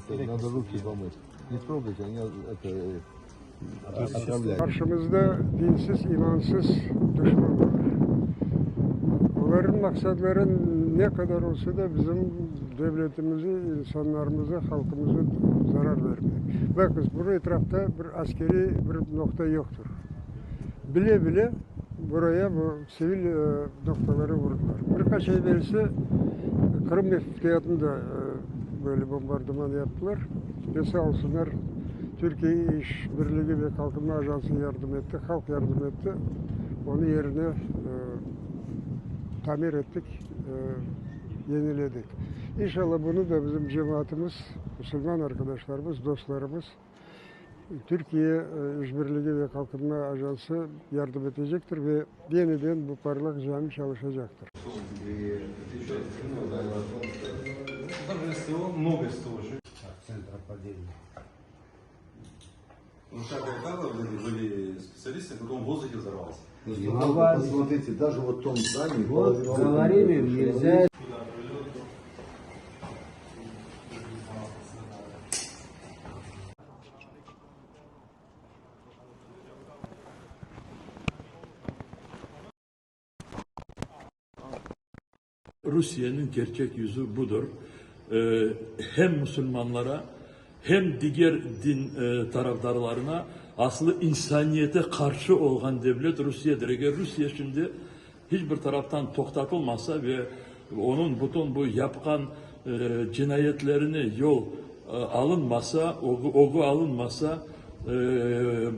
надо руки помыть. Не трогайте, они отравляют. Karşımızda dinsiz, imansız düşman var. Onların maksadları ne kadar olsa da bizim devletimizi, insanlarımıza, halkımıza zarar vermek. Bakın bu etrafta bir askeri bir nokta yoktur. Bile bile buraya bu sivil noktaları vurdular. Birkaç ay verirse Kırım Müftüyatı'nı da böyle bombardıman yaptılar. Ve sağ olsunlar Türkiye İş Birliği ve Kalkınma Ajansı yardım etti, halk yardım etti. Onu yerine tamir ettik, yeniledik. İnşallah bunu da bizim cemaatimiz, Müslüman arkadaşlarımız, dostlarımız, Türkiye İşbirliği ve Kalkınma Ajansı yardım edecektir ve yeniden bu parlak cami çalışacaktır. Центра падения. Ну, всякое было, были специалисты, в каком воздухе взорвался. Посмотрите, даже вот в том здании... Вот говорили, нельзя. Rusya'nın gerçek yüzü budur. Hem Müslümanlara hem diğer din taraftarlarına aslında insaniyete karşı olan devlet Rusya'dır. Eğer Rusya şimdi hiçbir taraftan toktakılmasa ve onun bütün bu yapkan cinayetlerini yol alınmasa, ogu alınmasa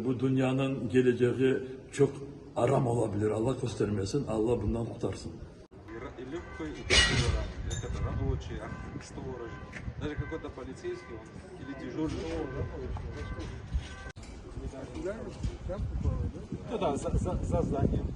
bu dünyanın geleceği çok aram olabilir. Allah göstermesin, Allah bundan kurtarsın. И легкой, и тяжелой раненый. Это рабочий, сторож, даже какой-то полицейский он, или дежурный. Да, за зданием.